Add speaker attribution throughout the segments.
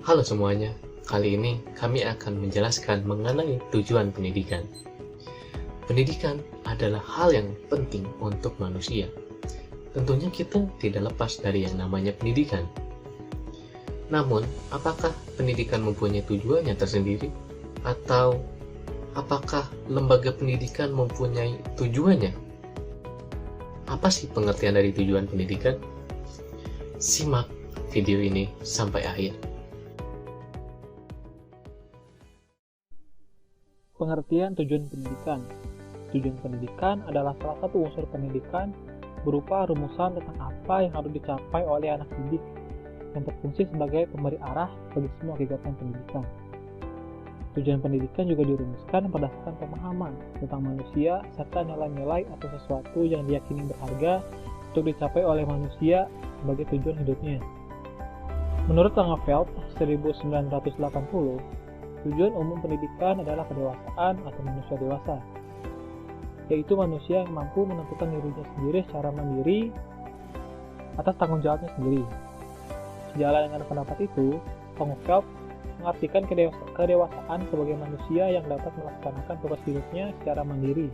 Speaker 1: Halo semuanya, kali ini kami akan menjelaskan mengenai tujuan pendidikan. Pendidikan adalah hal yang penting untuk manusia. Tentunya kita tidak lepas dari yang namanya pendidikan. Namun, apakah pendidikan mempunyai tujuannya tersendiri? Atau apakah lembaga pendidikan mempunyai tujuannya? Apa sih pengertian dari tujuan pendidikan? Simak video ini sampai akhir.
Speaker 2: Pengertian tujuan pendidikan. Tujuan pendidikan adalah salah satu unsur pendidikan berupa rumusan tentang apa yang harus dicapai oleh anak didik yang berfungsi sebagai pemberi arah bagi semua kegiatan pendidikan. Tujuan pendidikan juga dirumuskan berdasarkan pemahaman tentang manusia serta nilai-nilai atau sesuatu yang diyakini berharga untuk dicapai oleh manusia sebagai tujuan hidupnya. Menurut Langeveld 1980, tujuan umum pendidikan adalah kedewasaan atau manusia dewasa, yaitu manusia yang mampu menentukan dirinya sendiri secara mandiri atas tanggung jawabnya sendiri. Sejalan dengan pendapat itu, Langeveld mengartikan kedewasaan sebagai manusia yang dapat melaksanakan tugas hidupnya secara mandiri.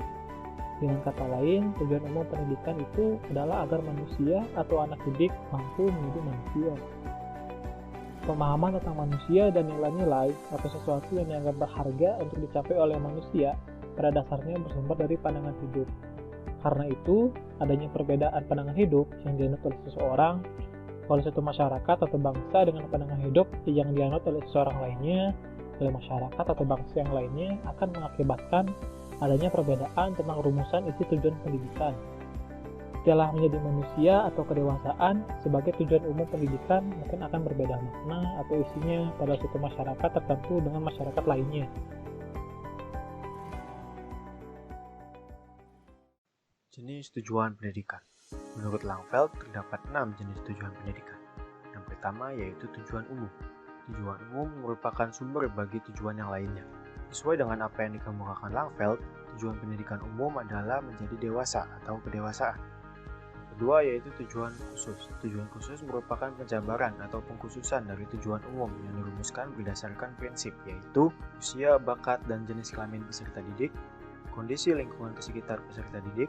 Speaker 2: Dengan kata lain, tujuan umum pendidikan itu adalah agar manusia atau anak didik mampu menjadi manusia. Pemahaman tentang manusia dan nilai-nilai atau sesuatu yang dianggap berharga untuk dicapai oleh manusia pada dasarnya bersumber dari pandangan hidup. Karena itu, adanya perbedaan pandangan hidup yang dianut oleh seseorang, oleh suatu masyarakat atau bangsa dengan pandangan hidup yang dianut oleh seseorang lainnya, oleh masyarakat atau bangsa yang lainnya akan mengakibatkan adanya perbedaan tentang rumusan isi tujuan pendidikan. Istilah menjadi manusia atau kedewasaan sebagai tujuan umum pendidikan mungkin akan berbeda makna atau isinya pada suatu masyarakat tertentu dengan masyarakat lainnya.
Speaker 3: Jenis tujuan pendidikan. Menurut Langeveld, terdapat 6 jenis tujuan pendidikan. Yang pertama yaitu tujuan umum. Tujuan umum merupakan sumber bagi tujuan yang lainnya. Sesuai dengan apa yang dikemukakan Langeveld, tujuan pendidikan umum adalah menjadi dewasa atau kedewasaan. Kedua yaitu tujuan khusus. Tujuan khusus merupakan penjabaran atau pengkhususan dari tujuan umum yang dirumuskan berdasarkan prinsip yaitu usia, bakat, dan jenis kelamin peserta didik, kondisi lingkungan sekitar peserta didik,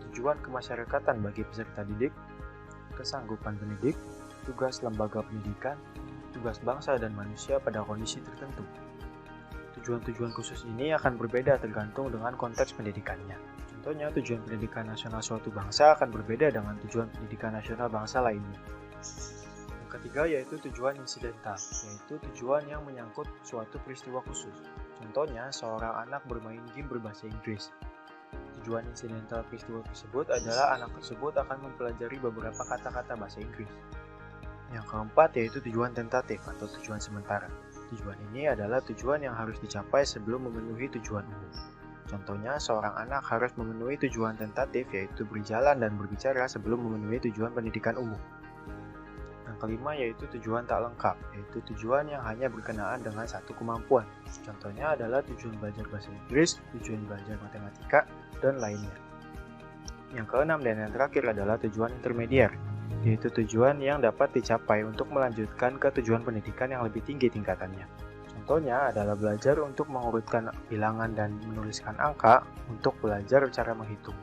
Speaker 3: tujuan kemasyarakatan bagi peserta didik, kesanggupan pendidik, tugas lembaga pendidikan, tugas bangsa dan manusia pada kondisi tertentu. Tujuan-tujuan khusus ini akan berbeda tergantung dengan konteks pendidikannya. Contohnya, tujuan pendidikan nasional suatu bangsa akan berbeda dengan tujuan pendidikan nasional bangsa lainnya. Yang ketiga yaitu tujuan insidental, yaitu tujuan yang menyangkut suatu peristiwa khusus. Contohnya, seorang anak bermain game berbahasa Inggris. Tujuan insidental peristiwa tersebut adalah anak tersebut akan mempelajari beberapa kata-kata bahasa Inggris. Yang keempat yaitu tujuan tentatif atau tujuan sementara. Tujuan ini adalah tujuan yang harus dicapai sebelum memenuhi tujuan umum. Contohnya, seorang anak harus memenuhi tujuan tentatif yaitu berjalan dan berbicara sebelum memenuhi tujuan pendidikan umum. Yang kelima yaitu tujuan tak lengkap, yaitu tujuan yang hanya berkenaan dengan satu kemampuan. Contohnya adalah tujuan belajar bahasa Inggris, tujuan belajar matematika, dan lainnya. Yang keenam dan yang terakhir adalah tujuan intermediar, yaitu tujuan yang dapat dicapai untuk melanjutkan ke tujuan pendidikan yang lebih tinggi tingkatannya. Contohnya adalah belajar untuk mengurutkan bilangan dan menuliskan angka untuk belajar cara menghitung.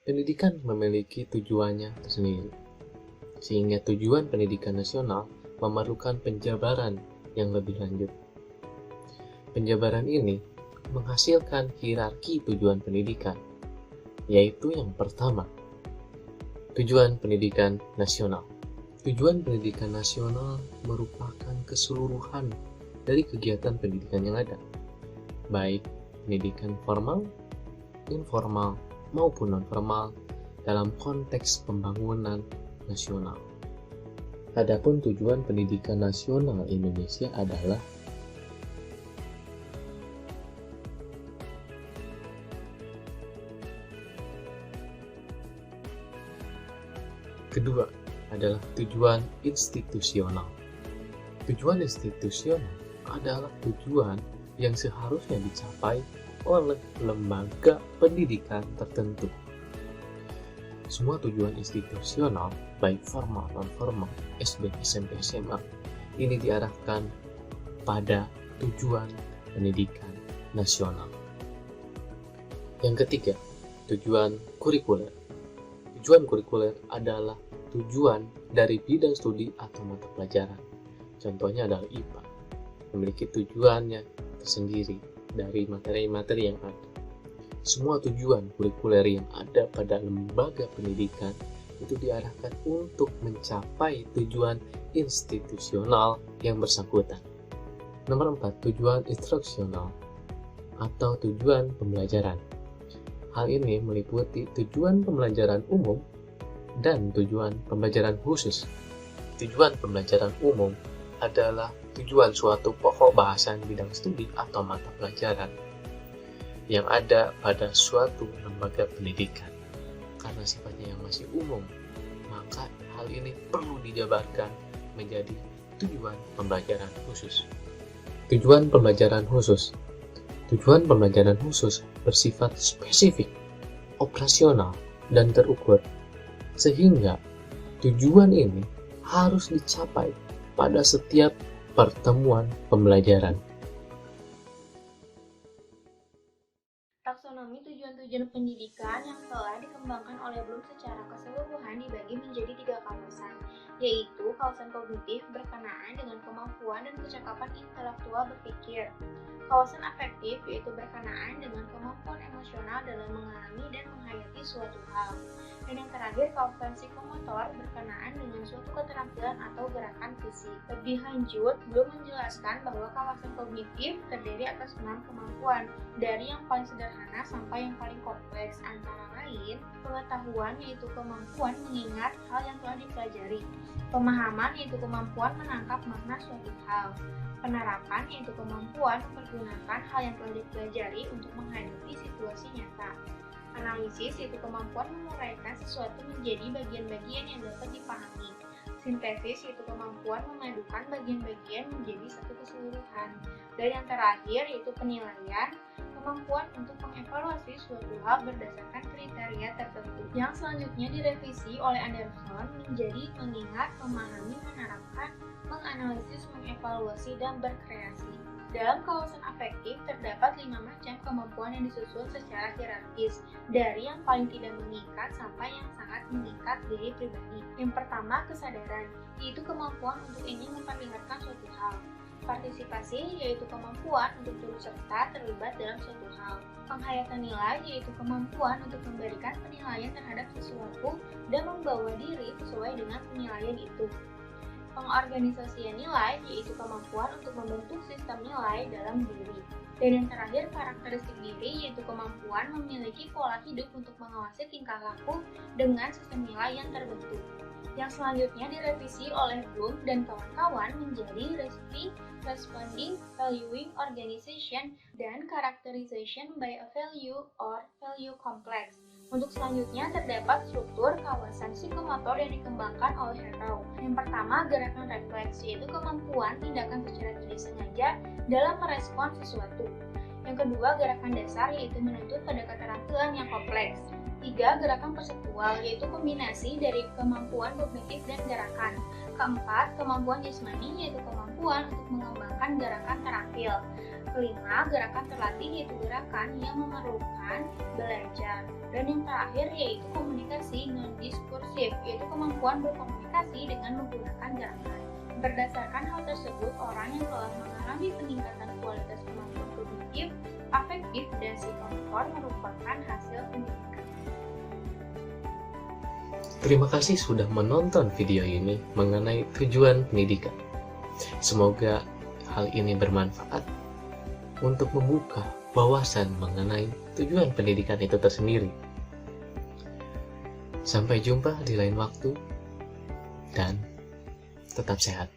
Speaker 1: Pendidikan memiliki tujuannya tersendiri, sehingga tujuan pendidikan nasional memerlukan penjabaran yang lebih lanjut. Penjabaran ini menghasilkan hierarki tujuan pendidikan, yaitu yang pertama, tujuan pendidikan nasional. Tujuan pendidikan nasional merupakan keseluruhan dari kegiatan pendidikan yang ada, baik pendidikan formal, informal, maupun non-formal dalam konteks pembangunan nasional. Adapun tujuan pendidikan nasional Indonesia adalah kedua adalah tujuan institusional. Tujuan institusional adalah tujuan yang seharusnya dicapai oleh lembaga pendidikan tertentu. Semua tujuan institusional, baik formal non-formal, SD, SMP, SMA, ini diarahkan pada tujuan pendidikan nasional. Yang ketiga, tujuan kurikuler. Tujuan kurikuler adalah tujuan dari bidang studi atau mata pelajaran. Contohnya adalah IPA, memiliki tujuannya tersendiri dari materi-materi yang ada. Semua tujuan kurikuler yang ada pada lembaga pendidikan itu diarahkan untuk mencapai tujuan institusional yang bersangkutan. Nomor 4, tujuan instruksional atau tujuan pembelajaran. Hal ini meliputi tujuan pembelajaran umum dan tujuan pembelajaran khusus. Tujuan pembelajaran umum adalah tujuan suatu pokok bahasan bidang studi atau mata pelajaran yang ada pada suatu lembaga pendidikan. Karena sifatnya yang masih umum, maka hal ini perlu dijabarkan menjadi tujuan pembelajaran khusus. Tujuan pembelajaran khusus. Tujuan pembelajaran khusus bersifat spesifik, operasional, dan terukur, sehingga tujuan ini harus dicapai pada setiap pertemuan pembelajaran.
Speaker 4: Taksonomi tujuan-tujuan pendidikan yang telah dikembangkan oleh Bloom secara keseluruhan dibagi menjadi 3 kawasan, yaitu kawasan kognitif berkenaan dengan kemampuan dan kecakapan intelektual berpikir, kawasan afektif yaitu berkenaan dengan kemampuan emosional dalam mengalami dan menghayati suatu hal, dan yang terakhir kawasan psikomotor berkenaan dengan suatu keterampilan atau gerakan fisik. Lebih lanjut, Bloom menjelaskan bahwa kawasan kognitif terdiri atas 6 kemampuan, dari yang paling sederhana sampai yang paling kompleks, antara lain pengetahuan yaitu kemampuan mengingat hal yang telah dipelajari, pemahaman yaitu kemampuan menangkap makna suatu hal, penerapan yaitu kemampuan mempergunakan hal yang telah dipelajari untuk menghadapi situasi nyata, analisis yaitu kemampuan menguraikan sesuatu menjadi bagian-bagian yang dapat dipahami, sintesis yaitu kemampuan memadukan bagian-bagian menjadi satu keseluruhan, dan yang terakhir yaitu penilaian, kemampuan untuk mengevaluasi suatu hal berdasarkan kriteria tertentu. Yang selanjutnya direvisi oleh Anderson menjadi mengingat, memahami, menerapkan, menganalisis, mengevaluasi, dan berkreasi. Dalam kawasan afektif terdapat 5 macam kemampuan yang disusun secara hierarkis, dari yang paling tidak mengikat sampai yang sangat mengikat diri pribadi. Yang pertama, kesadaran, yaitu kemampuan untuk ingin memperlihatkan suatu hal. Partisipasi, yaitu kemampuan untuk turut serta terlibat dalam suatu hal. Penghayatan nilai, yaitu kemampuan untuk memberikan penilaian terhadap sesuatu dan membawa diri sesuai dengan penilaian itu. Pengorganisasian nilai, yaitu kemampuan untuk membentuk sistem nilai dalam diri. Dan yang terakhir, karakteristik diri, yaitu kemampuan memiliki pola hidup untuk mengawasi tingkah laku dengan sistem nilai yang terbentuk. Yang selanjutnya direvisi oleh Bloom dan kawan-kawan menjadi recipe, responding, valuing, organization, dan characterization by a value or value complex. Untuk selanjutnya terdapat struktur kawasan psikomotor yang dikembangkan oleh Harrow. Yang pertama, gerakan refleks, yaitu kemampuan tindakan secara tidak sengaja dalam merespon sesuatu. Yang kedua, gerakan dasar, yaitu menuntut pada keterampilan yang kompleks. 3. Gerakan perseptual, yaitu kombinasi dari kemampuan kognitif dan gerakan. Keempat, kemampuan jasmani, yaitu kemampuan untuk mengembangkan gerakan terampil. Kelima, gerakan terlatih, yaitu gerakan yang memerlukan belajar. Dan yang terakhir yaitu komunikasi non-diskursif, yaitu kemampuan berkomunikasi dengan menggunakan gerakan. Berdasarkan hal tersebut, orang yang telah mengalami peningkatan kualitas kemampuan kognitif, afektif, dan psikomotor merupakan hasil pendidikan.
Speaker 1: Terima kasih sudah menonton video ini mengenai tujuan pendidikan. Semoga hal ini bermanfaat untuk membuka wawasan mengenai tujuan pendidikan itu tersendiri. Sampai jumpa di lain waktu dan tetap sehat.